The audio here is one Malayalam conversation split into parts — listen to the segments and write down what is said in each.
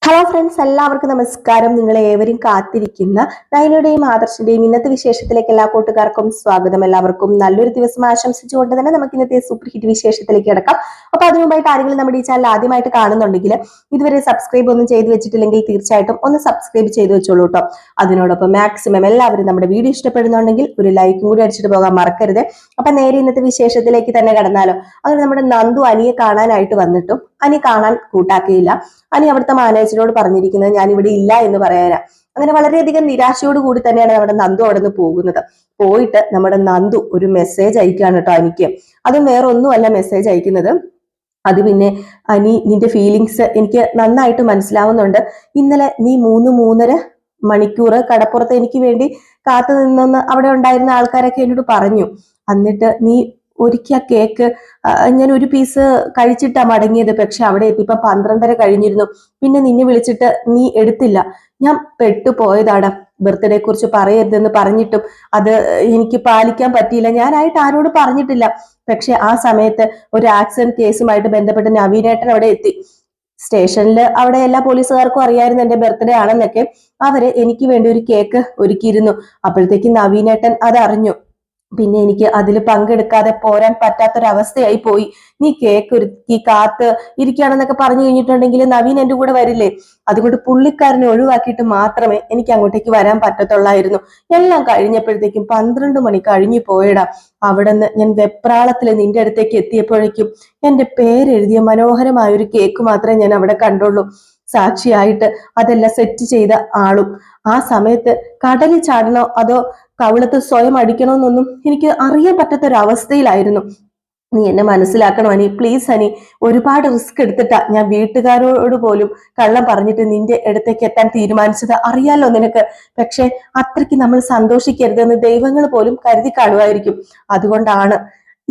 ഹലോ ഫ്രണ്ട്സ്, എല്ലാവർക്കും നമസ്കാരം. നിങ്ങളെ ഏവരും കാത്തിരിക്കുന്ന നയനയുടെയും ആദർശിന്റെയും ഇന്നത്തെ വിശേഷത്തിലേക്ക് എല്ലാ കൂട്ടുകാർക്കും സ്വാഗതം. എല്ലാവർക്കും നല്ലൊരു ദിവസം ആശംസിച്ചുകൊണ്ട് തന്നെ നമുക്ക് ഇന്നത്തെ സൂപ്പർ ഹിറ്റ് വിശേഷത്തിലേക്ക് കിടക്കാം. അപ്പൊ അതിനു മുമ്പായിട്ട് ആരെങ്കിലും നമ്മുടെ ഈ ചാനൽ ആദ്യമായിട്ട് കാണുന്നുണ്ടെങ്കിൽ ഇതുവരെ സബ്സ്ക്രൈബ് ഒന്നും ചെയ്തു വെച്ചിട്ടില്ലെങ്കിൽ തീർച്ചയായിട്ടും ഒന്ന് സബ്സ്ക്രൈബ് ചെയ്ത് വെച്ചോളൂ കേട്ടോ. അതിനോടൊപ്പം മാക്സിമം എല്ലാവരും നമ്മുടെ വീഡിയോ ഇഷ്ടപ്പെടുന്നുണ്ടെങ്കിൽ ഒരു ലൈക്കും കൂടി അടിച്ചിട്ട് പോകാൻ മറക്കരുത്. അപ്പൊ നേരെ ഇന്നത്തെ വിശേഷത്തിലേക്ക് തന്നെ കടന്നാലോ. അങ്ങനെ നമ്മുടെ നന്ദു അനിയെ കാണാനായിട്ട് വന്നിട്ടും അനി കാണാൻ കൂട്ടാക്കിയില്ല. അനി അവിടുത്തെ മാനേജരോട് പറഞ്ഞിരിക്കുന്നത് ഞാൻ ഇവിടെ ഇല്ല എന്ന് പറയാനാ. അങ്ങനെ വളരെയധികം നിരാശയോട് കൂടി തന്നെയാണ് നമ്മുടെ നന്ദു അവിടെ നിന്ന് പോകുന്നത്. പോയിട്ട് നമ്മുടെ നന്ദു ഒരു മെസ്സേജ് അയക്കുകയാണ് കേട്ടോ അനിക്ക്. അതും വേറെ ഒന്നുമല്ല മെസ്സേജ് അയക്കുന്നത്. അത് പിന്നെ അനി, നിന്റെ ഫീലിങ്സ് എനിക്ക് നന്നായിട്ട് മനസ്സിലാവുന്നുണ്ട്. ഇന്നലെ നീ 3-3.5 മണിക്കൂർ കടപ്പുറത്ത് എനിക്ക് വേണ്ടി കാത്തു നിന്നെന്ന് അവിടെ ഉണ്ടായിരുന്ന ആൾക്കാരൊക്കെ എന്നോട് പറഞ്ഞു. എന്നിട്ട് നീ ഒരിക്കൽ കേക്ക് ഞാൻ ഒരു പീസ് കഴിച്ചിട്ടാ മടങ്ങിയത്. പക്ഷെ അവിടെ എത്തിയപ്പോ 12:30 കഴിഞ്ഞിരുന്നു. പിന്നെ നിന്നെ വിളിച്ചിട്ട് നീ എടുത്തില്ല. ഞാൻ പെട്ടുപോയതാടാ. ബർത്ത്ഡേ കുറിച്ച് പറയരുതെന്ന് പറഞ്ഞിട്ടും അത് എനിക്ക് പാലിക്കാൻ പറ്റിയില്ല. ഞാനായിട്ട് ആരോട് പറഞ്ഞിട്ടില്ല. പക്ഷെ ആ സമയത്ത് ഒരു ആക്സിഡന്റ് കേസുമായിട്ട് ബന്ധപ്പെട്ട് നവീനേട്ടൻ അവിടെ എത്തി. സ്റ്റേഷനിൽ അവിടെ എല്ലാ പോലീസുകാർക്കും അറിയായിരുന്നു എന്റെ ബർത്ത്ഡേ ആണെന്നൊക്കെ. അവര് എനിക്ക് വേണ്ടി ഒരു കേക്ക് ഒരുക്കിയിരുന്നു. അപ്പോഴത്തേക്ക് നവീനേട്ടൻ അത് അറിഞ്ഞു. പിന്നെ എനിക്ക് അതിൽ പങ്കെടുക്കാതെ പോരാൻ പറ്റാത്തൊരവസ്ഥയായി പോയി. നീ കേക്ക് ഒരുക്കി കാത്ത് ഇരിക്കുകയാണെന്നൊക്കെ പറഞ്ഞു കഴിഞ്ഞിട്ടുണ്ടെങ്കിൽ നവീൻ എന്റെ കൂടെ വരില്ലേ? അതുകൊണ്ട് പുള്ളിക്കാരനെ ഒഴിവാക്കിയിട്ട് മാത്രമേ എനിക്ക് അങ്ങോട്ടേക്ക് വരാൻ പറ്റത്തുള്ളായിരുന്നു. എല്ലാം കഴിഞ്ഞപ്പോഴത്തേക്കും 12 മണി കഴിഞ്ഞു പോയടാ. അവിടെ നിന്ന് ഞാൻ വെപ്രാളത്തിൽ നിന്റെ അടുത്തേക്ക് എത്തിയപ്പോഴേക്കും എന്റെ പേരെഴുതിയ മനോഹരമായ ഒരു കേക്ക് മാത്രമേ ഞാൻ അവിടെ കണ്ടുള്ളൂ. സാക്ഷിയായിട്ട് അതെല്ലാം സെറ്റ് ചെയ്ത ആളും. ആ സമയത്ത് കടലിൽ ചാടണോ അതോ കവിളത്ത് സ്വയം അടിക്കണമെന്നൊന്നും എനിക്ക് അറിയാൻ പറ്റാത്തൊരവസ്ഥയിലായിരുന്നു. നീ എന്നെ മനസ്സിലാക്കണം അനി, പ്ലീസ് അനി. ഒരുപാട് റിസ്ക് എടുത്തിട്ടാ ഞാൻ വീട്ടുകാരോട് പോലും കള്ളം പറഞ്ഞിട്ട് നിന്റെ അടുത്തേക്ക് എത്താൻ തീരുമാനിച്ചത്. അറിയാലോ നിനക്ക്. പക്ഷെ അത്രയ്ക്ക് നമ്മൾ സന്തോഷിക്കരുതെന്ന് ദൈവങ്ങൾ പോലും കരുതി കാണുമായിരിക്കും. അതുകൊണ്ടാണ്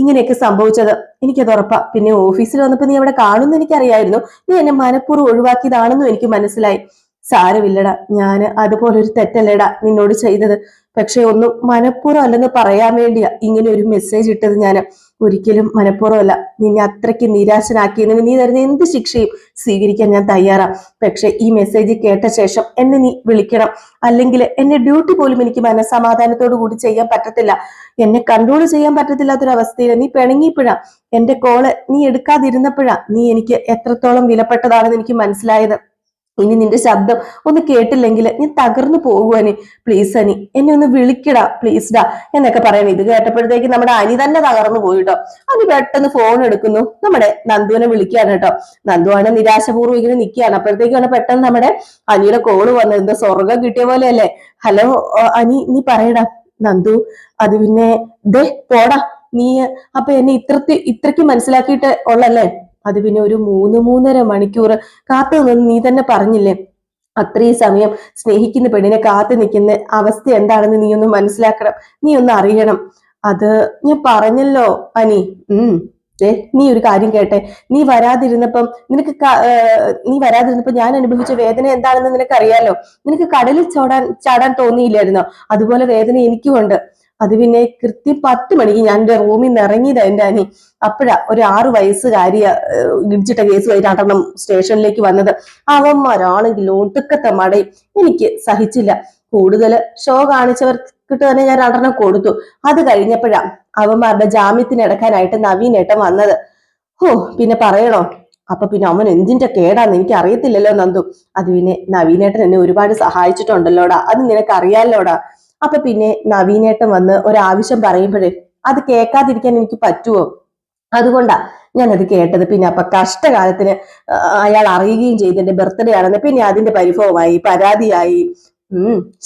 ഇങ്ങനെയൊക്കെ സംഭവിച്ചത്. എനിക്കത് ഉറപ്പാ. പിന്നെ ഓഫീസിൽ വന്നപ്പോ നീ അവിടെ കാണുമെന്ന് എനിക്കറിയായിരുന്നു. നീ എന്നെ മനഃപൂർവ്വം ഒഴിവാക്കിയതാണെന്നും എനിക്ക് മനസ്സിലായി. സാരമില്ലടാ, ഞാന് അതുപോലെ ഒരു തെറ്റല്ലേടാ നിന്നോട് ചെയ്തത്. പക്ഷെ ഒന്നും മനഃപൂർവ്വം അല്ലെന്ന് പറയാൻ വേണ്ടിയാ ഇങ്ങനെ ഒരു മെസ്സേജ് ഇട്ടത്. ഞാൻ ഒരിക്കലും മനഃപൂർവ്വമല്ല. നിന്നെ അത്രയ്ക്ക് നിരാശനാക്കിയതിന് നീ തരുന്ന എന്ത് ശിക്ഷയും സ്വീകരിക്കാൻ ഞാൻ തയ്യാറാ. പക്ഷെ ഈ മെസ്സേജ് കേട്ട ശേഷം എന്നെ നീ വിളിക്കണം. അല്ലെങ്കിൽ എന്നെ ഡ്യൂട്ടി പോലും എനിക്ക് മനസ്സമാധാനത്തോടു കൂടി ചെയ്യാൻ പറ്റത്തില്ല. എന്നെ കൺട്രോൾ ചെയ്യാൻ പറ്റത്തില്ലാത്തൊരവസ്ഥയിൽ നീ പിണങ്ങിയപ്പോഴാ, എന്റെ കോള് നീ എടുക്കാതിരുന്നപ്പോഴാ നീ എനിക്ക് എത്രത്തോളം വിലപ്പെട്ടതാണെന്ന് എനിക്ക് മനസ്സിലായത്. ഇനി നിന്റെ ശബ്ദം ഒന്ന് കേട്ടില്ലെങ്കിൽ ഞാൻ തകർന്നു പോകുവാനി. പ്ലീസ് അനി, എന്നെ ഒന്ന് വിളിക്കടാ പ്ലീസ് ഡാ എന്നൊക്കെ പറയാൻ. ഇത് കേട്ടപ്പോഴത്തേക്ക് നമ്മുടെ അനി തന്നെ തകർന്നു പോയിട്ടോ. അനി പെട്ടെന്ന് ഫോൺ എടുക്കുന്നു, നമ്മുടെ നന്ദുവിനെ വിളിക്കുകയാണ് കേട്ടോ. നന്ദുവാണ് നിരാശപൂർവ്വം ഇങ്ങനെ നിൽക്കുകയാണ്. അപ്പോഴത്തേക്കാണ് പെട്ടെന്ന് നമ്മുടെ അനിയുടെ കോള് വന്നത്. എന്താ സ്വർഗം കിട്ടിയ പോലെയല്ലേ. ഹലോ അനി, നീ പറയടാ. നന്ദു, അത് പിന്നെ ദേ പോടാ നീ. അപ്പൊ എന്നെ ഇത്രയ്ക്ക് മനസ്സിലാക്കിയിട്ട് ഉള്ളല്ലേ? അത് പിന്നെ ഒരു 3-3.5 മണിക്കൂർ കാത്തു നിന്ന് നീ തന്നെ പറഞ്ഞില്ലേ? അത്രയും സമയം സ്നേഹിക്കുന്ന പെണ്ണിനെ കാത്തു നിൽക്കുന്ന അവസ്ഥ എന്താണെന്ന് നീ ഒന്ന് മനസ്സിലാക്കണം. നീ ഒന്ന് അറിയണം. അത് ഞാൻ പറഞ്ഞല്ലോ അനി. നീ ഒരു കാര്യം കേട്ടെ. നീ വരാതിരുന്നപ്പം ഞാൻ അനുഭവിച്ച വേദന എന്താണെന്ന് നിനക്കറിയാലോ. നിനക്ക് കടലിൽ ചാടാൻ തോന്നിയില്ലായിരുന്നോ? അതുപോലെ വേദന എനിക്കുമുണ്ട്. അത് പിന്നെ കൃത്യം 10 മണിക്ക് ഞാൻ എന്റെ റൂമിൽ നിന്ന് ഇറങ്ങിയതാ എന്റെ അനി. അപ്പോഴാ ഒരു 6 വയസ്സുകാരിയ ഇടിച്ചിട്ട കേസുമായിട്ട് 8 സ്റ്റേഷനിലേക്ക് വന്നത്. അവന്മാരാണെങ്കിൽ ഒടുക്കത്തെ മടയും. എനിക്ക് സഹിച്ചില്ല. കൂടുതൽ ഷോ കാണിച്ചവർക്കിട്ട് തന്നെ ഞാൻ 8 കൊടുത്തു. അത് കഴിഞ്ഞപ്പോഴാ അവന്മാരുടെ ജാമ്യത്തിന് എടുക്കാനായിട്ട് നവീനേട്ടൻ വന്നത്. പിന്നെ പറയണോ? അപ്പൊ പിന്നെ അവൻ എന്തിന്റെ കേടാന്ന് എനിക്ക് അറിയത്തില്ലല്ലോ നന്ദു. അത് പിന്നെ നവീനേട്ടൻ എന്നെ ഒരുപാട് സഹായിച്ചിട്ടുണ്ടല്ലോടാ. അത് നിനക്ക് അറിയാലോടാ. അപ്പൊ പിന്നെ നവീനേട്ടൻ വന്ന് ഒരാവശ്യം പറയുമ്പോഴേ അത് കേൾക്കാതിരിക്കാൻ എനിക്ക് പറ്റുമോ? അതുകൊണ്ടാ ഞാനത് കേട്ടത്. പിന്നെ അപ്പൊ കഷ്ടകാലത്തിന് അയാൾ അറിയുകയും ചെയ്തു എന്റെ ബർത്ത്ഡേ ആണെന്ന്. പിന്നെ അതിന്റെ പരിഭവമായി, പരാതിയായി.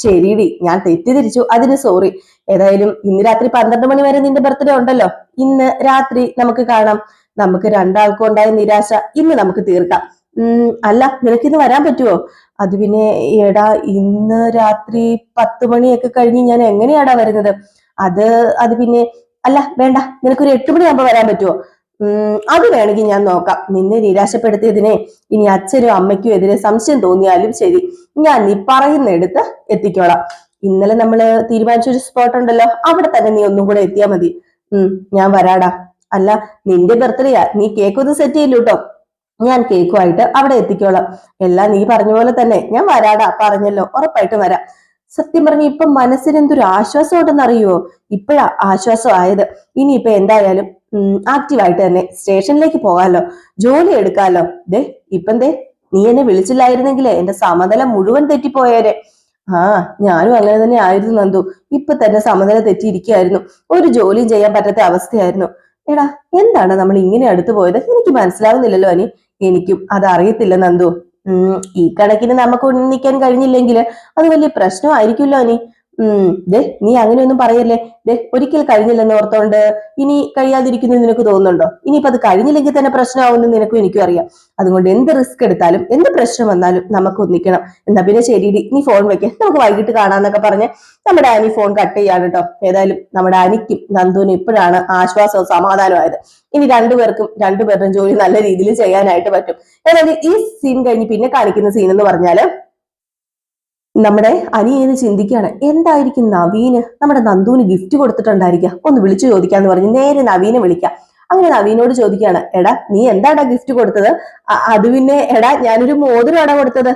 ശരിടി, ഞാൻ തെറ്റിദ്ധരിച്ചു, അതിന് സോറി. ഏതായാലും ഇന്ന് രാത്രി 12 മണി വരെ നിന്റെ ബർത്ത്ഡേ ഉണ്ടല്ലോ. ഇന്ന് രാത്രി നമുക്ക് കാണാം. നമുക്ക് രണ്ടാൾക്കും ഉണ്ടായ നിരാശ ഇന്ന് നമുക്ക് തീർക്കാം. അല്ല, നിനക്കിന്ന് വരാൻ പറ്റുമോ? അത് പിന്നെ എടാ, ഇന്ന് രാത്രി 10 മണിയൊക്കെ കഴിഞ്ഞ് ഞാൻ എങ്ങനെയാടാ വരുന്നത്? അത് പിന്നെ അല്ല വേണ്ട, നിനക്കൊരു 8 മണിയാകുമ്പോ വരാൻ പറ്റുമോ? അത് വേണമെങ്കിൽ ഞാൻ നോക്കാം. നിന്നെ നിരാശപ്പെടുത്തിയതിനെ ഇനി അച്ഛനും അമ്മയ്ക്കും എതിരെ സംശയം തോന്നിയാലും ശരി, ഞാൻ നീ പറയുന്നെടുത്ത് എത്തിക്കോളാം. ഇന്നലെ നമ്മള് തീരുമാനിച്ചൊരു സ്പോട്ട് ഉണ്ടല്ലോ, അവിടെ തന്നെ നീ ഒന്നും കൂടെ എത്തിയാ മതി. ഞാൻ വരാടാ. അല്ല, നിന്റെ ബർത്ത്ഡേയാ, നീ കേക്ക് ഒന്ന് സെറ്റ് ചെയ്യില്ലൂട്ടോ. ഞാൻ കേക്കുമായിട്ട് അവിടെ എത്തിക്കോളാം. എല്ലാം നീ പറഞ്ഞ പോലെ തന്നെ ഞാൻ വരാടാ, പറഞ്ഞല്ലോ, ഉറപ്പായിട്ടും വരാം. സത്യം പറഞ്ഞ ഇപ്പൊ മനസ്സിന് എന്തൊരു ആശ്വാസം ഉണ്ടെന്ന് അറിയുവോ? ഇപ്പോഴാ ആശ്വാസം ആയത്. ഇനിയിപ്പൊ എന്തായാലും ആക്റ്റീവായിട്ട് തന്നെ സ്റ്റേഷനിലേക്ക് പോകാലോ, ജോലി എടുക്കാലോ. ദേ ഇപ്പം നീ എന്നെ വിളിച്ചില്ലായിരുന്നെങ്കിലേ എന്റെ സമനില മുഴുവൻ തെറ്റിപ്പോയേരെ. ആ, ഞാനും അങ്ങനെ തന്നെ ആയിരുന്നു നന്ദു. ഇപ്പൊ തന്നെ സമനില തെറ്റിയിരിക്കുകയായിരുന്നു. ഒരു ജോലിയും ചെയ്യാൻ പറ്റാത്ത അവസ്ഥയായിരുന്നു. എടാ, എന്താണ് നമ്മൾ ഇങ്ങനെ അടുത്തു പോയത്? എനിക്ക് മനസ്സിലാവുന്നില്ലല്ലോ അനി. എനിക്കും അത് അറിയത്തില്ല നന്ദു. ഈ കണക്കിന് നമുക്ക് ഒന്നിക്കാൻ കഴിഞ്ഞില്ലെങ്കിൽ അത് വലിയ പ്രശ്നമായിരിക്കുമല്ലോ അനി. നീ അങ്ങനെയൊന്നും പറയല്ലേ. ഒരിക്കൽ കഴിഞ്ഞില്ലെന്ന് ഓർത്തോണ്ട് ഇനി കഴിയാതിരിക്കുന്നത് നിനക്ക് തോന്നുന്നുണ്ടോ? ഇനിയിപ്പോ അത് കഴിഞ്ഞില്ലെങ്കിൽ തന്നെ പ്രശ്നമാവുമെന്ന് നിനക്കും എനിക്കും അറിയാം. അതുകൊണ്ട് എന്ത് റിസ്ക് എടുത്താലും എന്ത് പ്രശ്നം വന്നാലും നമുക്ക് ഒന്നിക്കണം. എന്നാ പിന്നെ ശരിടി, നീ ഫോൺ വെക്ക, നമുക്ക് വൈകിട്ട് കാണാന്നൊക്കെ പറഞ്ഞ് നമ്മുടെ അനി ഫോൺ കട്ട് ചെയ്യാണ് കേട്ടോ. ഏതായാലും നമ്മുടെ അനിക്കും നന്ദുവിനും ഇപ്പോഴാണ് ആശ്വാസവും സമാധാനമായത്. ഇനി രണ്ടുപേരുടെയും ജോലി നല്ല രീതിയിൽ ചെയ്യാനായിട്ട് പറ്റും. ഏതായാലും ഈ സീൻ കഴിഞ്ഞ് പിന്നെ കാണിക്കുന്ന സീൻ എന്ന് പറഞ്ഞാല് നമ്മുടെ അനിയന് ചിന്തിക്കുകയാണ്, എന്തായിരിക്കും നവീന് നമ്മുടെ നന്ദുവിന് ഗിഫ്റ്റ് കൊടുത്തിട്ടുണ്ടായിരിക്കുക, ഒന്ന് വിളിച്ചു ചോദിക്കാന്ന് പറഞ്ഞ് നേരെ നവീനെ വിളിക്കാം. അങ്ങനെ നവീനോട് ചോദിക്കുകയാണ്, എടാ നീ എന്താടാ ഗിഫ്റ്റ് കൊടുത്തത്? അത് പിന്നെ എടാ ഞാനൊരു മോതിരമാടാ കൊടുത്തത്.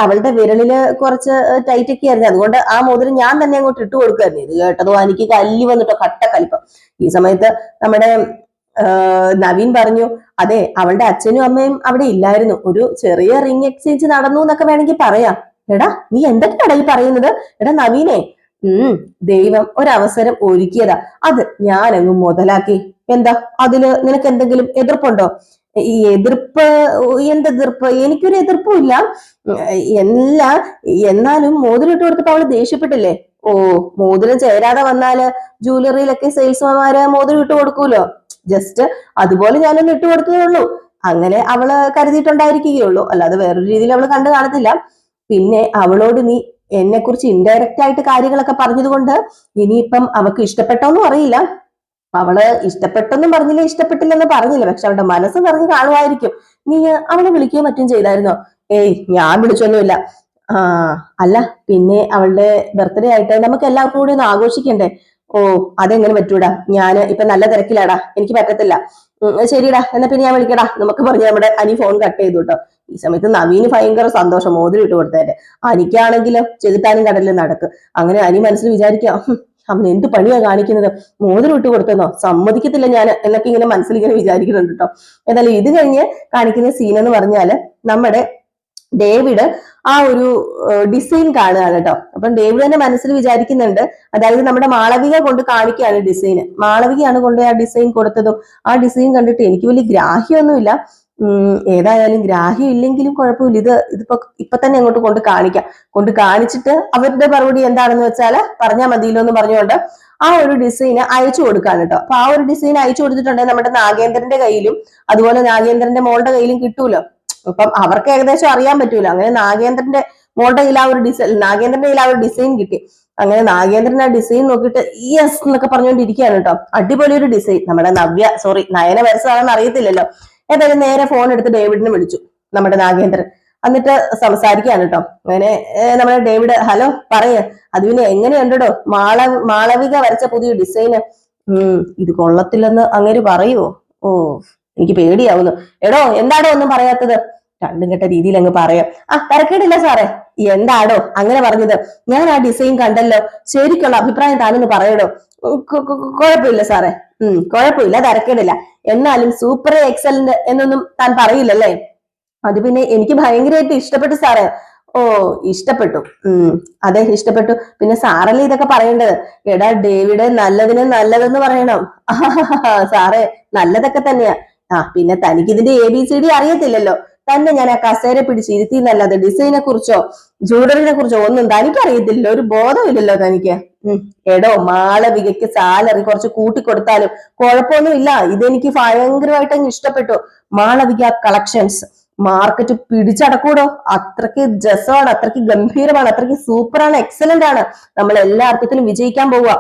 അവളുടെ വിരലില് കുറച്ച് ടൈറ്റ് ഒക്കെ ആയിരുന്നു, അതുകൊണ്ട് ആ മോതിരം ഞാൻ തന്നെ അങ്ങോട്ട് ഇട്ട് കൊടുക്കുമായിരുന്നു. ഇത് കേട്ടതോ എനിക്ക് കല്ലി വന്നിട്ടോ, കട്ട കലിപ്പം. ഈ സമയത്ത് നമ്മുടെ നവീൻ പറഞ്ഞു, അതെ അവളുടെ അച്ഛനും അമ്മയും അവിടെ ഇല്ലായിരുന്നു, ഒരു ചെറിയ റിംഗ് എക്സ്ചേഞ്ച് നടന്നു എന്നൊക്കെ വേണമെങ്കിൽ പറയാം. എടാ നീ എന്തൊക്കെയാടാ ഈ പറയുന്നത്? എടാ നവീനെ, ദൈവം ഒരവസരം ഒരുക്കിയതാ, അത് ഞാനങ്ങ് മുതലാക്കി. എന്താ അതില് നിനക്ക് എന്തെങ്കിലും എതിർപ്പുണ്ടോ? ഈ എന്തെതിർപ്പ്? എനിക്കൊരു എതിർപ്പും ഇല്ല. എന്നാലും മോതിരം ഇട്ട് കൊടുത്തപ്പോ അവള് ദേഷ്യപ്പെട്ടില്ലേ? ഓ, മോതിരം ചേരാതെ വന്നാല് ജ്വല്ലറിയിലൊക്കെ സെയിൽസ്മാൻമാര് മോതിരം ഇട്ട് കൊടുക്കൂലോ, ജസ്റ്റ് അതുപോലെ ഞാനൊന്ന് ഇട്ട് കൊടുത്തതേ ഉള്ളൂ. അങ്ങനെ അവള് കരുതിയിട്ടുണ്ടായിരിക്കുകയുള്ളൂ, അല്ലാതെ വേറൊരു രീതിയിൽ അവള് കണ്ടു കാണത്തില്ല. പിന്നെ അവളോട് നീ എന്നെ കുറിച്ച് ഇൻഡയറക്റ്റ് ആയിട്ട് കാര്യങ്ങളൊക്കെ പറഞ്ഞതുകൊണ്ട് ഇനിയിപ്പം അവക്ക് ഇഷ്ടപ്പെട്ടോന്നും അറിയില്ല. അവള് ഇഷ്ടപ്പെട്ടെന്നും പറഞ്ഞില്ല, ഇഷ്ടപ്പെട്ടില്ലെന്ന് പറഞ്ഞില്ല, പക്ഷെ അവളുടെ മനസ്സ് പറഞ്ഞ് കാണുമായിരിക്കും. നീ അവളെ വിളിക്കുകയും മറ്റും ചെയ്തായിരുന്നോ? ഏയ്, ഞാൻ വിളിച്ചൊന്നുമില്ല. ആ, അല്ല പിന്നെ അവളുടെ ബർത്ത്ഡേ ആയിട്ട് നമുക്ക് എല്ലാവർക്കും കൂടി ഒന്ന് ആഘോഷിക്കണ്ടേ? ഓ, അതെങ്ങനെ പറ്റൂടാ, ഞാന് ഇപ്പൊ നല്ല തിരക്കിലാടാ, എനിക്ക് പറ്റത്തില്ല. ശരിടാ, എന്നാ പിന്നെ ഞാൻ വിളിക്കടാ നമുക്ക് പറഞ്ഞ് നമ്മുടെ അനി ഫോൺ കട്ട് ചെയ്തു കേട്ടോ. ഈ സമയത്ത് നവീന് ഭയങ്കര സന്തോഷം, മോതിരം ഇട്ട് കൊടുത്തതിന്റെ. അനിക്കാണെങ്കിലോ ചെകുത്താനും കടലിൽ നടക്ക്. അങ്ങനെ അനി മനസ്സിൽ വിചാരിക്കാം, അവൻ എന്ത് പണിയാ കാണിക്കുന്നത്, മോതിരം ഇട്ട് കൊടുത്തെന്നോ, സമ്മതിക്കത്തില്ല ഞാൻ എന്നൊക്കെ ഇങ്ങനെ മനസ്സിൽ ഇങ്ങനെ വിചാരിക്കുന്നുണ്ട് കേട്ടോ. എന്നാലും ഇത് കഴിഞ്ഞ് കാണിക്കുന്ന സീൻ എന്ന് പറഞ്ഞാല് നമ്മുടെ ഡേവിഡ് ആ ഒരു ഡിസൈൻ കാണുകയാണ് കേട്ടോ. അപ്പം ഡേവിഡ് തന്നെ മനസ്സിൽ വിചാരിക്കുന്നുണ്ട്, അതായത് നമ്മുടെ മാളവിക കൊണ്ട് കാണിക്കുകയാണ് ഡിസൈന്. മാളവികയാണ് കൊണ്ട് ആ ഡിസൈൻ കൊടുത്തതും. ആ ഡിസൈൻ കണ്ടിട്ട് എനിക്ക് വലിയ ഗ്രാഹ്യമൊന്നുമില്ല. ഏതായാലും ഗ്രാഹ്യം ഇല്ലെങ്കിലും കുഴപ്പമില്ല, ഇപ്പൊ തന്നെ അങ്ങോട്ട് കൊണ്ട് കാണിച്ചിട്ട് അവരുടെ മറുപടി എന്താണെന്ന് വെച്ചാൽ പറഞ്ഞാൽ മതിയല്ലോ എന്ന് പറഞ്ഞുകൊണ്ട് ആ ഒരു ഡിസൈന് അയച്ചു കൊടുക്കാണ് കേട്ടോ. അപ്പൊ ആ ഒരു ഡിസൈൻ അയച്ചു കൊടുത്തിട്ടുണ്ടെങ്കിൽ നമ്മുടെ നാഗേന്ദ്രന്റെ കയ്യിലും അതുപോലെ നാഗേന്ദ്രന്റെ മോളുടെ കയ്യിലും കിട്ടൂലോ. അപ്പം അവർക്ക് ഏകദേശം അറിയാൻ പറ്റൂല. അങ്ങനെ നാഗേന്ദ്രന്റെ മോളുടെ കയ്യിൽ ആ ഒരു നാഗേന്ദ്രന്റെ കയ്യിൽ ആ ഒരു ഡിസൈൻ കിട്ടി. അങ്ങനെ നാഗേന്ദ്രൻ ആ ഡിസൈൻ നോക്കിയിട്ട് യെസ് എന്നൊക്കെ പറഞ്ഞുകൊണ്ടിരിക്കുകയാണ് കേട്ടോ. അടിപൊളി ഒരു ഡിസൈൻ. നമ്മുടെ നയന വരച്ചതാണെന്ന് അറിയത്തില്ലല്ലോ. ഏതായാലും നേരെ ഫോൺ എടുത്ത് ഡേവിഡിനെ വിളിച്ചു നമ്മുടെ നാഗേന്ദ്രൻ. എന്നിട്ട് സംസാരിക്കുകയാണ് കേട്ടോ. അങ്ങനെ നമ്മുടെ ഡേവിഡ്, ഹലോ പറയ, അത് പിന്നെ എങ്ങനെയുണ്ടോ മാളവിക വരച്ച പുതിയ ഡിസൈന്? ഇത് കൊള്ളത്തില്ലെന്ന് അങ്ങനെ പറയുവോ? ഓ, എനിക്ക് പേടിയാവുന്നു. എടോ എന്താടോ ഒന്നും പറയാത്തത്? രണ്ടും കെട്ട രീതിയിൽ അങ്ങ് പറയാം. തിരക്കേടില്ല സാറേ. എന്താടോ അങ്ങനെ പറഞ്ഞത്? ഞാൻ ആ ഡിസൈൻ കണ്ടല്ലോ, ശരിക്കുള്ള അഭിപ്രായം താനൊന്ന് പറയടോ. കുഴപ്പമില്ല സാറേ, കുഴപ്പമില്ല, തിരക്കേടില്ല. എന്നാലും സൂപ്പർ എക്സലന്റ് എന്നൊന്നും താൻ പറയില്ലല്ലേ? അത് പിന്നെ എനിക്ക് ഭയങ്കരമായിട്ട് ഇഷ്ടപ്പെട്ടു സാറേ. ഓ, ഇഷ്ടപ്പെട്ടു. അതെ, ഇഷ്ടപ്പെട്ടു. പിന്നെ സാറല്ലേ ഇതൊക്കെ പറയേണ്ടത്. എടാ ഡേവിഡ്, നല്ലതിന് നല്ലതെന്ന് പറയണം. സാറേ, നല്ലതൊക്കെ തന്നെയാ. പിന്നെ തനിക്ക് ഇതിന്റെ ABCD അറിയത്തില്ലല്ലോ. തന്നെ ഞാൻ ആ കസേര പിടിച്ചിരുത്തിന്നല്ലാതെ ഡിസൈനെ കുറിച്ചോ ജ്വല്ലറിനെ കുറിച്ചോ ഒന്നും തനിക്ക് അറിയത്തില്ലല്ലോ, ഒരു ബോധമില്ലല്ലോ തനിക്ക്. എടോ, മാളവികയ്ക്ക് സാലറി കുറച്ച് കൂട്ടിക്കൊടുത്താലും കുഴപ്പമൊന്നുമില്ല. ഇതെനിക്ക് ഭയങ്കരമായിട്ട് അങ്ങ് ഇഷ്ടപ്പെട്ടു. മാളവിക കളക്ഷൻസ് മാർക്കറ്റ് പിടിച്ചടക്കൂടോ. അത്രയ്ക്ക് രസമാണ്, അത്രയ്ക്ക് ഗംഭീരമാണ്, അത്രയ്ക്ക് സൂപ്പറാണ്, എക്സലന്റ് ആണ്. നമ്മൾ എല്ലാ അർത്ഥത്തിലും വിജയിക്കാൻ പോവുക.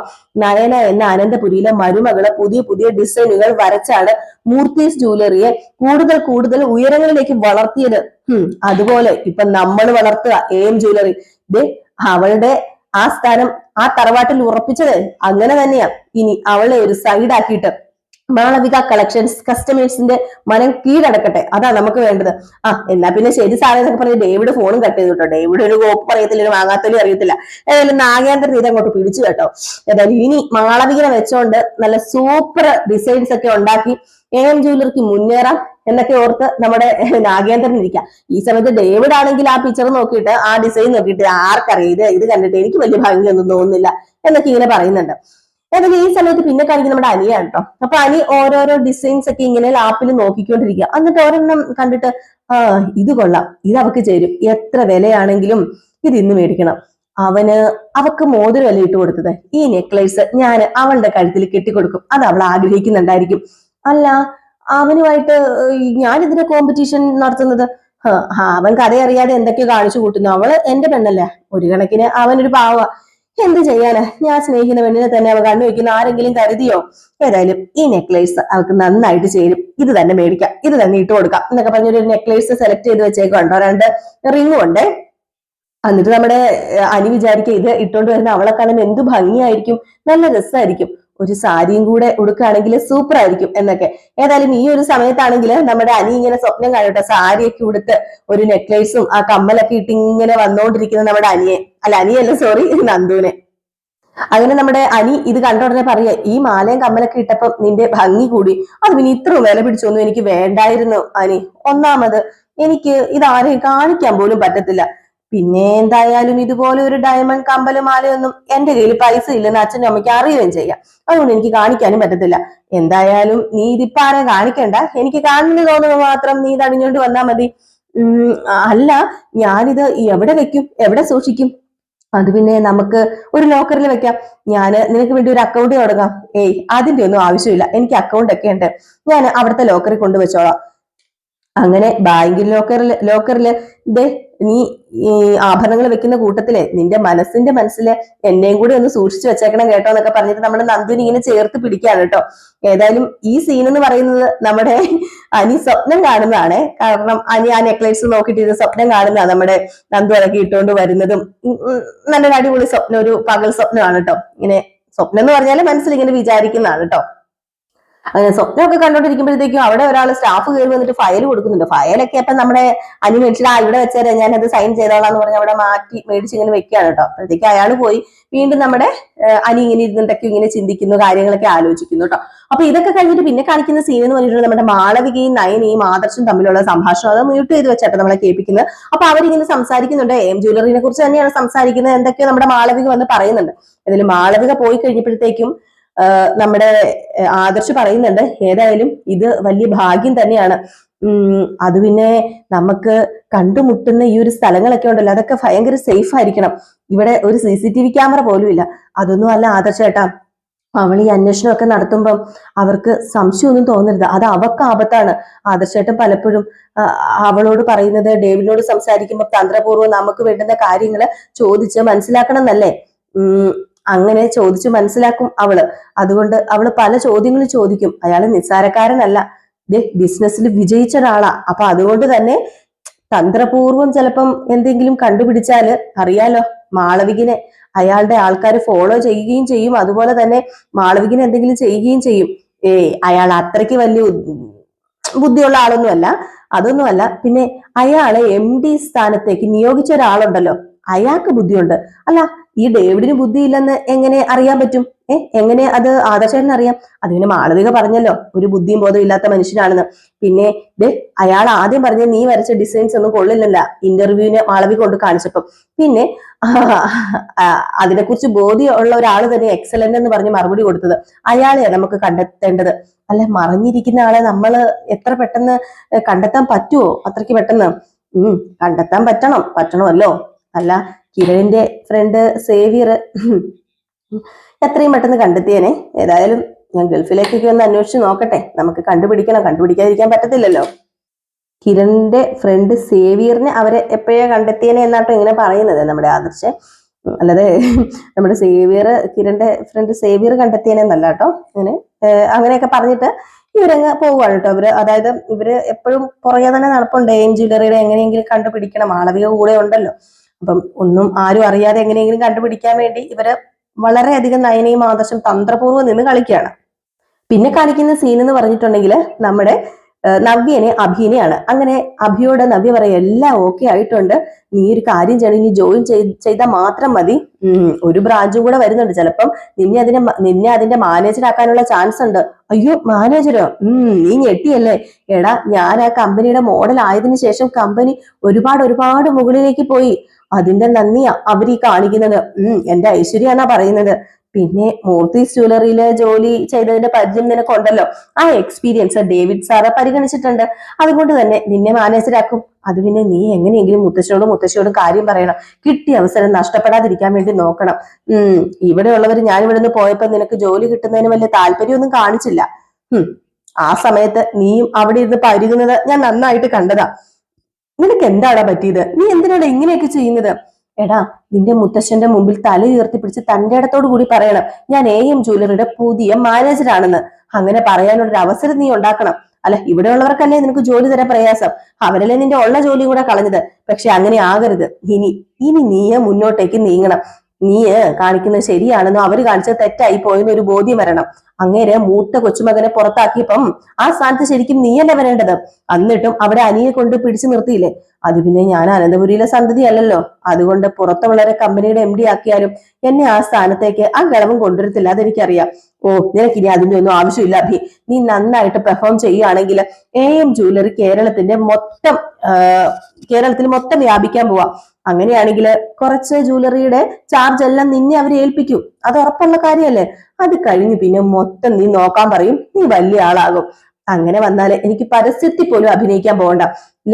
നയന എന്ന അനന്തപുരിയിലെ മരുമകളെ പുതിയ പുതിയ ഡിസൈനുകൾ വരച്ചാണ് മൂർത്തീസ് ജ്വല്ലറിയെ കൂടുതൽ ഉയരങ്ങളിലേക്ക് വളർത്തിയത്. അതുപോലെ ഇപ്പൊ നമ്മൾ വളർത്തുക AM ജ്വല്ലറി. അവളുടെ ആ സ്ഥാനം ആ തറവാട്ടിൽ ഉറപ്പിച്ചത് അങ്ങനെ തന്നെയാ. ഇനി അവളെ ഒരു സൈഡ് ആക്കിയിട്ട് മാളവിക കളക്ഷൻസ് കസ്റ്റമേഴ്സിന്റെ മനം കീഴടക്കട്ടെ, അതാ നമുക്ക് വേണ്ടത്. എന്നാ പിന്നെ ശരി സാറേ എന്നൊക്കെ പറഞ്ഞ് ഡേവിഡ് ഫോണും കട്ട് ചെയ്തു കേട്ടോ. ഡേവിഡ് ഒരു കോപ്പ് പറയത്തില്ല, ഒരു വാങ്ങാത്തലും അറിയത്തില്ല. ഏതായാലും നാഗേന്ദ്രൻ ഇത് അങ്ങോട്ട് പിടിച്ചു കേട്ടോ. ഏതായാലും ഇനി മാളവികനെ വെച്ചോണ്ട് നല്ല സൂപ്പർ ഡിസൈൻസ് ഒക്കെ ഉണ്ടാക്കി AM ജ്വല്ലറിക്ക് മുന്നേറാം എന്നൊക്കെ ഓർത്ത് നമ്മുടെ നാഗേന്ദ്രൻ ഇരിക്കാം. ഈ സമയത്ത് ഡേവിഡ് ആണെങ്കിൽ ആ പിക്ചർ നോക്കിയിട്ട് ആ ഡിസൈൻ നോക്കിയിട്ട് ആർക്കറിയാം ഇത് കണ്ടിട്ട് എനിക്ക് വലിയ ഭംഗിയൊന്നും തോന്നുന്നില്ല എന്നൊക്കെ ഇങ്ങനെ പറയുന്നുണ്ട്. ഏതായാലും ഈ സമയത്ത് പിന്നെ കാണിക്കുന്ന നമ്മുടെ അനിയാണ് കേട്ടോ. അപ്പൊ അനി ഓരോരോ ഡിസൈൻസ് ഒക്കെ ഇങ്ങനെ ലാപ്പിൽ നോക്കിക്കൊണ്ടിരിക്കുക. എന്നിട്ട് ഒരെണ്ണം കണ്ടിട്ട് ഇത് കൊള്ളാം, ഇത് അവക്ക് ചേരും, എത്ര വിലയാണെങ്കിലും ഇത് ഇന്ന് മേടിക്കണം. അവക്ക് മോതിരമല്ല ഇട്ട് കൊടുത്തത്, ഈ നെക്ലേസ് ഞാൻ അവളുടെ കഴുത്തിൽ കെട്ടിക്കൊടുക്കും, അത് അവൾ ആഗ്രഹിക്കുന്നുണ്ടായിരിക്കും. അല്ല, അവനുമായിട്ട് ഞാൻ ഇതിന്റെ കോമ്പറ്റീഷൻ നടത്തുന്നത്, അവൻ കഥയറിയാതെ എന്തൊക്കെയോ കാണിച്ചു കൂട്ടുന്നു. അവള് എന്റെ പെണ്ണല്ലേ, ഒരു കണക്കിന് അവനൊരു പാവ. എന്ത് ചെയ്യാനാ, ഞാൻ സ്നേഹിക്കുന്ന പെണ്ണിനെ തന്നെ അവ കണ്ണു വെക്കുന്ന ആരെങ്കിലും കരുതിയോ? ഏതായാലും ഈ നെക്ലേസ് അവൾക്ക് നന്നായിട്ട് ചേരും, ഇത് തന്നെ മേടിക്കാം, ഇത് തന്നെ ഇട്ട് കൊടുക്കാം എന്നൊക്കെ പറഞ്ഞൊരു നെക്ലേസ് സെലക്ട് ചെയ്ത് വെച്ചേക്കുണ്ടോ. 2 റിങ്ങും ഉണ്ട്. എന്നിട്ട് നമ്മുടെ അനി വിചാരിക്കുക ഇത് ഇട്ടോണ്ട് വരുന്ന അവളെ കാണാൻ എന്ത് ഭംഗിയായിരിക്കും, നല്ല രസമായിരിക്കും, ഒരു സാരിയും കൂടെ ഉടുക്കുകയാണെങ്കിൽ സൂപ്പർ ആയിരിക്കും എന്നൊക്കെ. ഏതായാലും ഈ ഒരു സമയത്താണെങ്കിൽ നമ്മുടെ അനി ഇങ്ങനെ സ്വപ്നം കാണട്ടെ, സാരിയൊക്കെ ഉടുത്ത് ഒരു നെക്ലേസും ആ കമ്മലൊക്കെ ഇട്ട് ഇങ്ങനെ വന്നോണ്ടിരിക്കുന്ന നമ്മുടെ അനിയല്ല സോറി നന്ദുവിനെ. അങ്ങനെ നമ്മുടെ അനി ഇത് കണ്ടോടനെ പറയാ, ഈ മാലയും കമ്മലൊക്കെ ഇട്ടപ്പം നിന്റെ ഭംഗി കൂടി, അത് പിന്നെ ഇത്രയും വില പിടിച്ചൊന്നും എനിക്ക് വേണ്ടായിരുന്നു അനി. ഒന്നാമത് എനിക്ക് ഇത് ആരെയും കാണിക്കാൻ പോലും പറ്റത്തില്ല, പിന്നെ എന്തായാലും ഇതുപോലെ ഒരു ഡയമണ്ട് കമ്പല് മാലയൊന്നും എന്റെ കയ്യിൽ പൈസ ഇല്ലെന്ന് അച്ഛനും അമ്മയ്ക്ക് അറിയുകയും ചെയ്യാം, അതുകൊണ്ട് എനിക്ക് കാണിക്കാനും പറ്റത്തില്ല. എന്തായാലും നീ ഇതിപ്പോ ആരെയും കാണിക്കണ്ട, എനിക്ക് കാണുന്നു തോന്നുന്നു മാത്രം നീ തണിഞ്ഞോണ്ട് വന്നാ മതി. അല്ല, ഞാനിത് എവിടെ വെക്കും, എവിടെ സൂക്ഷിക്കും? അത് പിന്നെ നമുക്ക് ഒരു ലോക്കറിൽ വെക്കാം, ഞാൻ നിനക്ക് വേണ്ടി ഒരു അക്കൗണ്ട് തുടങ്ങാം. അതിന്റെ ഒന്നും ആവശ്യമില്ല, എനിക്ക് അക്കൗണ്ട് ഒക്കെ ഉണ്ട്, ഞാൻ അവിടുത്തെ ലോക്കറിൽ കൊണ്ടുവച്ചോളാം. അങ്ങനെ ബാങ്കിൽ ലോക്കറില് ദേ നീ ഈ ആഭരണങ്ങൾ വെക്കുന്ന കൂട്ടത്തിലെ നിന്റെ മനസ്സില് എന്നെയും കൂടി ഒന്ന് സൂക്ഷിച്ചു വെച്ചേക്കണം കേട്ടോ എന്നൊക്കെ പറഞ്ഞിട്ട് നമ്മുടെ നന്ദുവിനെ ഇങ്ങനെ ചേർത്ത് പിടിക്കുകയാണ് കേട്ടോ. ഏതായാലും ഈ സീൻ എന്ന് പറയുന്നത് നമ്മുടെ അനി സ്വപ്നം കാണുന്നതാണ്. കാരണം അനി ആ നെക്ലേസ് നോക്കിയിട്ട് ഇത് സ്വപ്നം കാണുന്നതാണ്, നമ്മുടെ നന്ദു അതൊക്കെ ഇട്ടുകൊണ്ട് വരുന്നതും നല്ലൊരു അടിപൊളി സ്വപ്നം, ഒരു പകൽ സ്വപ്നമാണ് കേട്ടോ. ഇങ്ങനെ സ്വപ്നം എന്ന് പറഞ്ഞാൽ മനസ്സിൽ ഇങ്ങനെ വിചാരിക്കുന്നതാണ് കേട്ടോ. അങ്ങനെ സ്വപ്നമൊക്കെ കണ്ടോണ്ടിരിക്കുമ്പോഴത്തേക്കും അവിടെ ഒരാൾ സ്റ്റാഫ് കയറി വന്നിട്ട് ഫയൽ കൊടുക്കുന്നുണ്ട്. ഫയലൊക്കെ അപ്പൊ നമ്മുടെ അനി മേടിച്ചിട്ട് ഇവിടെ വെച്ചാൽ ഞാൻ അത് സൈൻ ചെയ്തോളാന്ന് പറഞ്ഞ് അവിടെ മാറ്റി മേടിച്ച് ഇങ്ങനെ വെക്കുകയാണ് കേട്ടോ. അപ്പോഴത്തേക്ക് അയാൾ പോയി വീണ്ടും നമ്മുടെ അനി ഇങ്ങനെ ഇരുന്നിട്ടൊക്കെ ഇങ്ങനെ ചിന്തിക്കുന്നു, കാര്യങ്ങളൊക്കെ ആലോചിക്കുന്നു കേട്ടോ. അപ്പൊ ഇതൊക്കെ കഴിഞ്ഞിട്ട് പിന്നെ കാണിക്കുന്ന സീൻ എന്ന് പറഞ്ഞിട്ട് നമ്മുടെ മാളവികയും നയനയും ആദർശും തമ്മിലുള്ള സംഭാഷണം, അത് മ്യൂട്ട് ചെയ്ത് വെച്ചാട്ടോ നമ്മളെ കേൾപ്പിക്കുന്നത്. അപ്പൊ അവരിങ്ങനെ സംസാരിക്കുന്നുണ്ട്, AM ജ്വല്ലറിനെ കുറിച്ച് തന്നെയാണ് സംസാരിക്കുന്നത്, എന്തൊക്കെയോ നമ്മുടെ മാളവിക വന്ന് പറയുന്നുണ്ട്. അതിൽ മാളവിക പോയി കഴിഞ്ഞപ്പോഴത്തേക്കും നമ്മുടെ ആദർശ് പറയുന്നുണ്ട്, ഏതായാലും ഇത് വലിയ ഭാഗ്യം തന്നെയാണ്. അത് പിന്നെ നമുക്ക് കണ്ടുമുട്ടുന്ന ഈ ഒരു സ്ഥലങ്ങളൊക്കെ ഉണ്ടല്ലോ, അതൊക്കെ ഭയങ്കര സേഫ് ആയിരിക്കണം. ഇവിടെ ഒരു CCTV ക്യാമറ പോലും ഇല്ല. അതൊന്നും അല്ല ആദർശേട്ടാ, അവൾ ഈ അന്വേഷണമൊക്കെ നടത്തുമ്പം അവർക്ക് സംശയമൊന്നും തോന്നരുത്, അത് അവർക്ക് ആപത്താണ്. ആദർശേട്ടൻ പലപ്പോഴും അവളോട് പറയുന്നത്, ഡേവിഡിനോട് സംസാരിക്കുമ്പോൾ തന്ത്രപൂർവ്വം നമുക്ക് വേണ്ടുന്ന കാര്യങ്ങൾ ചോദിച്ച് മനസ്സിലാക്കണം എന്നല്ലേ. അങ്ങനെ ചോദിച്ചു മനസ്സിലാക്കും അവള്. അതുകൊണ്ട് അവള് പല ചോദ്യങ്ങളും ചോദിക്കും. അയാള് നിസ്സാരക്കാരനല്ല, ബിസിനസ്സിൽ വിജയിച്ച ഒരാളാ. അപ്പൊ അതുകൊണ്ട് തന്നെ തന്ത്രപൂർവം ചിലപ്പം എന്തെങ്കിലും കണ്ടുപിടിച്ചാല് അറിയാലോ, മാളവികനെ അയാളുടെ ആൾക്കാർ ഫോളോ ചെയ്യുകയും ചെയ്യും, അതുപോലെ തന്നെ മാളവികനെ എന്തെങ്കിലും ചെയ്യുകയും ചെയ്യും. അയാൾ അത്രയ്ക്ക് വലിയ ബുദ്ധിയുള്ള ആളൊന്നുമല്ല, അതൊന്നുമല്ല. പിന്നെ അയാളെ MD സ്ഥാനത്തേക്ക് നിയോഗിച്ച ഒരാളുണ്ടല്ലോ, അയാൾക്ക് ബുദ്ധിയുണ്ട്. അല്ല, ഈ ഡേവിഡിന് ബുദ്ധിയില്ലെന്ന് എങ്ങനെ അറിയാൻ പറ്റും? എങ്ങനെ അത് ആദർശേട്ടന് അറിയാം? അതിന് മാളവിക പറഞ്ഞല്ലോ, ഒരു ബുദ്ധിയും ബോധവും ഇല്ലാത്ത മനുഷ്യനാണെന്ന്. പിന്നെ അയാൾ ആദ്യം പറഞ്ഞ നീ വരച്ച ഡിസൈൻസ് ഒന്നും കൊള്ളില്ലല്ല, ഇന്റർവ്യൂവിന് മാളവിക കൊണ്ട് കാണിച്ചപ്പം. പിന്നെ അതിനെക്കുറിച്ച് ബോധ്യമുള്ള ഒരാൾ തന്നെ എക്സലന്റ് എന്ന് പറഞ്ഞ് മറുപടി കൊടുത്തത്. അയാളെ നമുക്ക് കണ്ടെത്തേണ്ടത്. അല്ല, മറിഞ്ഞിരിക്കുന്ന ആളെ നമ്മൾ എത്ര പെട്ടെന്ന് കണ്ടെത്താൻ പറ്റുമോ? അത്രയ്ക്ക് പെട്ടെന്ന് കണ്ടെത്താൻ പറ്റണമല്ലോ. അല്ല, കിരണിന്റെ ഫ്രണ്ട് സേവിയർ എത്രയും പെട്ടെന്ന് കണ്ടെത്തിയേനെ. ഏതായാലും ഞാൻ ഗൾഫിലേക്കൊക്കെ ഒന്ന് അന്വേഷിച്ച് നോക്കട്ടെ, നമുക്ക് കണ്ടുപിടിക്കാതിരിക്കാൻ പറ്റത്തില്ലല്ലോ. കിരണിന്റെ ഫ്രണ്ട് സേവിയറിനെ അവരെ എപ്പോഴേ കണ്ടെത്തിയേനെ എന്നാട്ടോ ഇങ്ങനെ പറയുന്നത് നമ്മുടെ ആദർശ്. അല്ലാതെ നമ്മുടെ സേവിയർ, കിരണിന്റെ ഫ്രണ്ട് സേവിയർ കണ്ടെത്തിയേനെന്നല്ല കേട്ടോ. അങ്ങനെയൊക്കെ പറഞ്ഞിട്ട് ഇവരങ്ങ് പോവുകയാണ് കേട്ടോ. അതായത് ഇവര് എപ്പോഴും പുറകെ തന്നെ നടപ്പുണ്ട്, AM ജ്വല്ലറിയുടെ എങ്ങനെയെങ്കിലും കണ്ടുപിടിക്കണം, മാളവിക കൂടെ ഉണ്ടല്ലോ. അപ്പം ഒന്നും ആരും അറിയാതെ എങ്ങനെയെങ്കിലും കണ്ടുപിടിക്കാൻ വേണ്ടി ഇവര് വളരെയധികം നയനയും ആദർശം തന്ത്രപൂർവ്വം നിന്ന് കളിക്കുകയാണ്. പിന്നെ കാണിക്കുന്ന സീൻ എന്ന് പറഞ്ഞിട്ടുണ്ടെങ്കിൽ നമ്മുടെ നവ്യനെ അഭിനെയാണ്. അങ്ങനെ അഭിയോട് നവ്യ പറയാം എല്ലാം ഓക്കെ ആയിട്ടുണ്ട്, നീ ഒരു കാര്യം ചെയ്യണം, ഇനി ജോയിൻ ചെയ്താൽ മാത്രം മതി, ഒരു ബ്രാഞ്ചും കൂടെ വരുന്നുണ്ട്, ചിലപ്പം നിന്നെ അതിന്റെ മാനേജർ ആക്കാനുള്ള ചാൻസ് ഉണ്ട്. അയ്യോ മാനേജരോ? നീ ഞെട്ടിയല്ലേ? എടാ ഞാൻ ആ കമ്പനിയുടെ മോഡൽ ആയതിനു ശേഷം കമ്പനി ഒരുപാട് മുകളിലേക്ക് പോയി, അതിന്റെ നന്ദിയാ അവരീ കാണിക്കുന്നത്. എന്റെ ഐശ്വര്യ എന്നാ പറയുന്നത്. പിന്നെ മൂർത്തീസ് ജ്വല്ലറിയിലെ ജോലി ചെയ്തതിന്റെ പരിചയം നിനക്കുണ്ടല്ലോ, ആ എക്സ്പീരിയൻസ് ഡേവിഡ് സാറ് പരിഗണിച്ചിട്ടുണ്ട്, അതുകൊണ്ട് തന്നെ നിന്നെ മാനേജരാക്കും. അത് പിന്നെ നീ എങ്ങനെയെങ്കിലും മുത്തശ്ശിയോടും കാര്യം പറയണം, കിട്ടിയ അവസരം നഷ്ടപ്പെടാതിരിക്കാൻ വേണ്ടി നോക്കണം. ഇവിടെയുള്ളവർ ഞാൻ ഇവിടെ നിന്ന് പോയപ്പോ നിനക്ക് ജോലി കിട്ടുന്നതിന് വലിയ താല്പര്യമൊന്നും കാണിച്ചില്ല. ആ സമയത്ത് നീയും അവിടെ ഇരുന്ന് പരുകുന്നത് ഞാൻ നന്നായിട്ട് കണ്ടതാ. നിനക്ക് എന്താടാ പറ്റിയത്? നീ എന്തിനാണ് ഇങ്ങനെയൊക്കെ ചെയ്യുന്നത്? എടാ നിന്റെ മുത്തശ്ശന്റെ മുമ്പിൽ തല ഉയർത്തിപ്പിടിച്ച് തന്റെ ഇടത്തോടു കൂടി പറയണം, ഞാൻ AM ജ്വല്ലറിയുടെ പുതിയ മാനേജറാണെന്ന്. അങ്ങനെ പറയാനുള്ളൊരു അവസരം നീ ഉണ്ടാക്കണം. അല്ല, ഇവിടെയുള്ളവർക്കല്ലേ നിനക്ക് ജോലി തരാൻ പ്രയാസം, അവരല്ലേ നിന്റെ ഉള്ള ജോലി കൂടെ കളഞ്ഞത്. പക്ഷെ അങ്ങനെ ആകരുത്. ഇനി നീയെ മുന്നോട്ടേക്ക് നീങ്ങണം. നീ കാണിക്കുന്നത് ശരിയാണെന്നോ അവര് കാണിച്ചത് തെറ്റായി പോയെന്ന് ഒരു ബോധ്യം വരണം. അങ്ങേരെ മൂത്ത കൊച്ചുമകനെ പുറത്താക്കിയപ്പം ആ സ്ഥാനത്ത് ശരിക്കും നീയല്ലേ വരേണ്ടത്. എന്നിട്ടും അവിടെ അനിയെ കൊണ്ട് പിടിച്ചു നിർത്തിയില്ലേ? അത് പിന്നെ ഞാൻ അനന്തപുരിയിലെ സന്തതി അല്ലല്ലോ, അതുകൊണ്ട് പുറത്തുള്ളവരെ കമ്പനിയുടെ MD ആക്കിയാലും എന്നെ ആ സ്ഥാനത്തേക്ക് ആ ഘടകം കൊണ്ടുവരത്തില്ല, അതെനിക്കറിയാം. നിനക്കിനി അതിന്റെ ഒന്നും ആവശ്യമില്ല അഭി. നീ നന്നായിട്ട് പെർഫോം ചെയ്യുകയാണെങ്കിൽ AM ജ്വല്ലറി കേരളത്തിൽ മൊത്തം വ്യാപിക്കാൻ പോവാ. അങ്ങനെയാണെങ്കിൽ കുറച്ച് ജ്വല്ലറിയുടെ ചാർജ് എല്ലാം നിന്നെ അവർ ഏൽപ്പിക്കും, അത് ഉറപ്പുള്ള കാര്യമല്ലേ. അത് കഴിഞ്ഞ് പിന്നെ മൊത്തം നീ നോക്കാൻ പറയും, നീ വലിയ ആളാകും. അങ്ങനെ വന്നാല് എനിക്ക് പരസ്യത്തിൽ പോലും അഭിനയിക്കാൻ പോകണ്ട.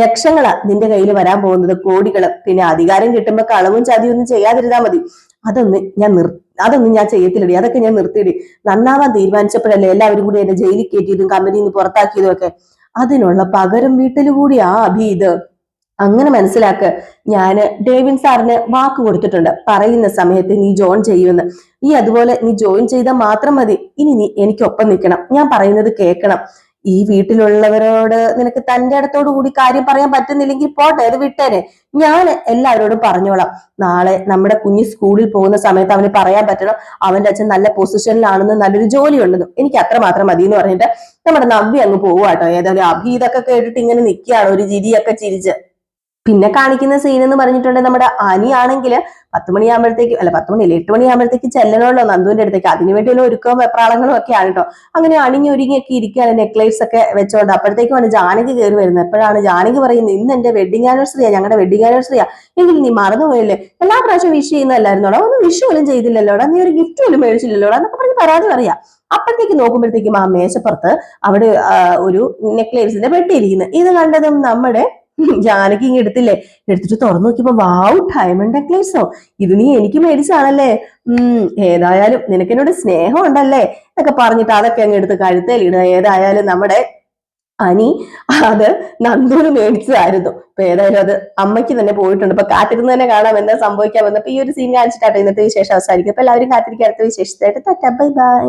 ലക്ഷങ്ങളാ നിന്റെ കയ്യിൽ വരാൻ പോകുന്നത്, കോടികള്. പിന്നെ അധികാരം കിട്ടുമ്പോ കളവും ചതിയൊന്നും ചെയ്യാതിരുന്നാ മതി. അതൊന്നും ഞാൻ ചെയ്യത്തില്ലടി, അതൊക്കെ ഞാൻ നിർത്തിയിടി. നന്നാവാൻ തീരുമാനിച്ചപ്പോഴല്ലേ എല്ലാവരും കൂടി എന്നെ ജയിലിൽ കയറ്റിയതും കമ്പനിയിൽ നിന്ന് പുറത്താക്കിയതും ഒക്കെ. അതിനുള്ള പകരം വീട്ടിൽ കൂടിയാ അഭി ഇത്. അങ്ങനെ മനസ്സിലാക്ക്. ഞാന് ഡേവിൻ സാറിന് വാക്ക് കൊടുത്തിട്ടുണ്ട്, പറയുന്ന സമയത്ത് നീ ജോയിൻ ചെയ്യുമെന്ന്. അതുപോലെ നീ ജോയിൻ ചെയ്താൽ മാത്രം മതി. ഇനി നീ എനിക്കൊപ്പം നിൽക്കണം, ഞാൻ പറയുന്നത് കേൾക്കണം. ഈ വീട്ടിലുള്ളവരോട് നിനക്ക് തന്റെ അടുത്തോടു കൂടി കാര്യം പറയാൻ പറ്റുന്നില്ലെങ്കിൽ പോട്ടെ, അത് വിട്ടേനെ. ഞാൻ എല്ലാവരോടും പറഞ്ഞോളാം. നാളെ നമ്മുടെ കുഞ്ഞ് സ്കൂളിൽ പോകുന്ന സമയത്ത് അവന് പറയാൻ പറ്റണം അവന്റെ അച്ഛൻ നല്ല പൊസിഷനിലാണെന്നും നല്ലൊരു ജോലി ഉണ്ടെന്നും. എനിക്ക് അത്ര മാത്രം മതി എന്ന് പറഞ്ഞിട്ട് നമ്മുടെ നവ്യ അങ്ങ് പോവാട്ടോ. ഏതായാലും അഭി ഇതൊക്കെ കേട്ടിട്ട് ഇങ്ങനെ നിൽക്കുകയാണ്, ഒരു ചിരിയൊക്കെ ചിരിച്ച്. പിന്നെ കാണിക്കുന്ന സീൻ എന്ന് പറഞ്ഞിട്ടുണ്ടെങ്കിൽ നമ്മുടെ അനിയാണെങ്കിൽ 10 മണിയാകുമ്പോഴത്തേക്ക്, അല്ല 10 മണിയല്ല 8 മണിയാകുമ്പോഴത്തേക്ക് ചെല്ലണമല്ലോ നന്ദുവിന്റെ അടുത്തേക്ക്. അതിനുവേണ്ടിയുള്ള ഒരുക്കവും വെപ്രാളങ്ങളും ഒക്കെയാണ് കേട്ടോ. അങ്ങനെ അണിഞ്ഞൊരുങ്ങിയൊക്കെ ഇരിക്കുകയാണ്, നെക്ലേസ് ഒക്കെ വെച്ചോണ്ട്. അപ്പോഴത്തേക്കുമാണ് ജാനകി കയറി വരുന്നത്. എപ്പോഴാണ് ജാനകി പറയുന്നത്, ഇന്ന് എന്റെ വെഡിങ് ആനിവേഴ്സറിയാ, ഞങ്ങളുടെ വെഡിങ് ആനിവേഴ്സറിയാ. എങ്കിൽ നീ മറന്നുപോയല്ലേ, എല്ലാ പ്രാവശ്യം വിഷ് ചെയ്യുന്നതല്ലായിരുന്നോടാ, ഒന്ന് വിഷ് പോലും ചെയ്തില്ലല്ലോടാ, നീ ഒരു ഗിഫ്റ്റ് പോലും മേടിച്ചില്ലല്ലോടാ എന്നൊക്കെ പറഞ്ഞ് പരാതി പറയാം. അപ്പോഴത്തേക്ക് നോക്കുമ്പോഴത്തേക്കും ആ മേശപ്പുറത്ത് അവിടെ ഒരു നെക്ലേസിന്റെ പെട്ടിയിരിക്കുന്നത്. ഇത് കണ്ടതും നമ്മുടെ ജാനകി ഇങ്ങ് എടുത്തിട്ട് തുറന്നു നോക്കിയപ്പോ വാവ്, ഡയമണ്ട് നെക്ലേസോ, ഇത് നീ എനിക്ക് മേടിച്ചാണല്ലേ, ഏതായാലും നിനക്ക് എന്നോട് സ്നേഹം ഉണ്ടല്ലേ എന്നൊക്കെ പറഞ്ഞിട്ട് അതൊക്കെ അങ്ങ് എടുത്ത് കഴുത്തേലിടുക. ഏതായാലും നമ്മുടെ അനി അത് നന്ദുവിന് മേടിച്ചതായിരുന്നു. അപ്പൊ ഏതായാലും അത് അമ്മയ്ക്ക് തന്നെ പോയിട്ടുണ്ട്. അപ്പൊ കാത്തിരുന്ന് തന്നെ കാണാം എന്താ സംഭവിക്കാൻ വന്നപ്പോ ഈ ഒരു സീൻ കാണിച്ചിട്ടാട്ടോ ഇന്നത്തെ വിശേഷം അവസാനിക്കും. അപ്പൊ എല്ലാവരും കാത്തിരിക്കുക അടുത്ത വിശേഷത്തായിട്ട്. Bye bye.